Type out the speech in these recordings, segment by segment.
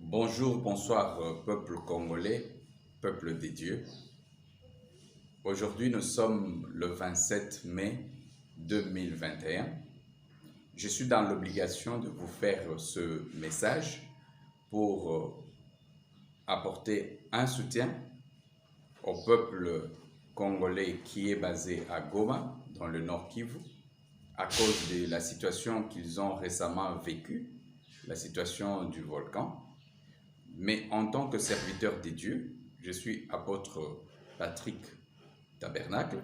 Bonjour, bonsoir, peuple congolais, peuple des dieux. Aujourd'hui, nous sommes le 27 mai 2021. Je suis dans l'obligation de vous faire ce message pour apporter un soutien au peuple congolais qui est basé à Goma, dans le Nord Kivu, à cause de la situation qu'ils ont récemment vécue, la situation du volcan. Mais en tant que serviteur des dieux, je suis apôtre Patrick Tabernacle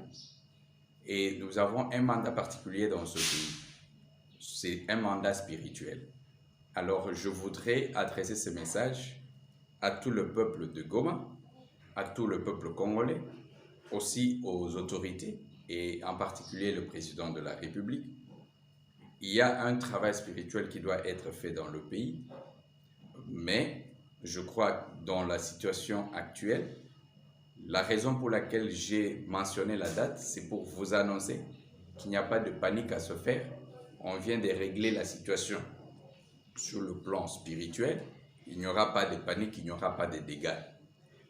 et nous avons un mandat particulier dans ce pays. C'est un mandat spirituel. Alors je voudrais adresser ce message à tout le peuple de Goma, à tout le peuple congolais, aussi aux autorités et en particulier le président de la République. Il y a un travail spirituel qui doit être fait dans le pays, mais je crois que dans la situation actuelle, la raison pour laquelle j'ai mentionné la date, c'est pour vous annoncer qu'il n'y a pas de panique à se faire. On vient de régler la situation sur le plan spirituel. Il n'y aura pas de panique, il n'y aura pas de dégâts.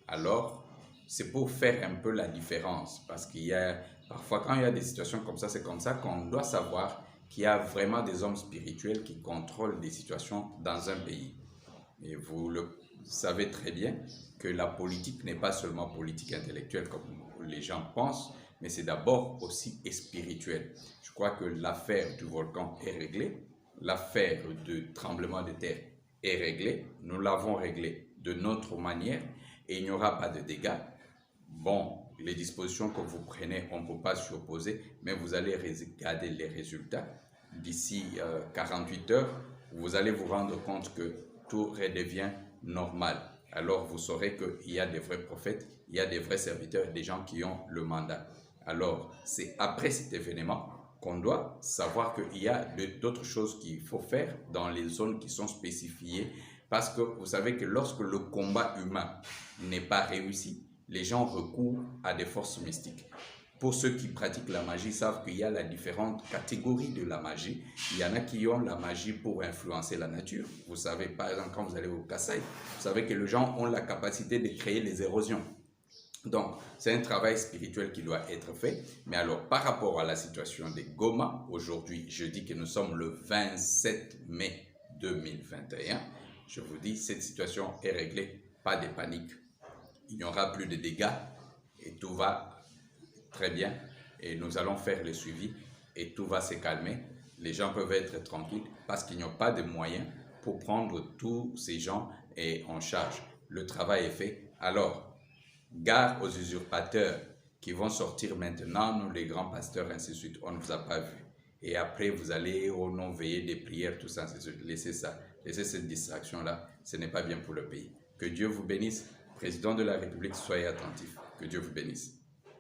Alors, c'est pour faire un peu la différence. Parce qu'il y a parfois, quand il y a des situations comme ça, c'est comme ça qu'on doit savoir qu'il y a vraiment des hommes spirituels qui contrôlent des situations dans un pays. Et vous le savez très bien que la politique n'est pas seulement politique intellectuelle comme les gens pensent, mais c'est d'abord aussi spirituel. Je crois que l'affaire du volcan est réglée, l'affaire du tremblement de terre est réglée, nous l'avons réglée de notre manière et il n'y aura pas de dégâts. Bon, les dispositions que vous prenez, on ne peut pas s'y opposer, mais vous allez regarder les résultats. D'ici 48 heures, vous allez vous rendre compte que tout redevient normal. Alors vous saurez qu'il y a des vrais prophètes, il y a des vrais serviteurs, des gens qui ont le mandat. Alors c'est après cet événement qu'on doit savoir qu'il y a d'autres choses qu'il faut faire dans les zones qui sont spécifiées, parce que vous savez que lorsque le combat humain n'est pas réussi, les gens recourent à des forces mystiques. Pour ceux qui pratiquent la magie, savent qu'il y a la différentes catégories de la magie. Il y en a qui ont la magie pour influencer la nature. Vous savez, par exemple, quand vous allez au Kasaï, vous savez que les gens ont la capacité de créer les érosions. Donc, c'est un travail spirituel qui doit être fait. Mais alors, par rapport à la situation des Goma, aujourd'hui, je dis que nous sommes le 27 mai 2021. Je vous dis, cette situation est réglée, pas de panique. Il n'y aura plus de dégâts et tout va très bien, et nous allons faire le suivi et tout va se calmer. Les gens peuvent être tranquilles parce qu'ils n'ont pas de moyens pour prendre tous ces gens en charge. Le travail est fait. Alors, gare aux usurpateurs qui vont sortir maintenant, nous les grands pasteurs, ainsi de suite, on ne vous a pas vu. Et après, vous allez au nom veiller des prières, tout ça, ainsi de suite. Laissez ça, laissez cette distraction-là, ce n'est pas bien pour le pays. Que Dieu vous bénisse. Président de la République, soyez attentifs. Que Dieu vous bénisse.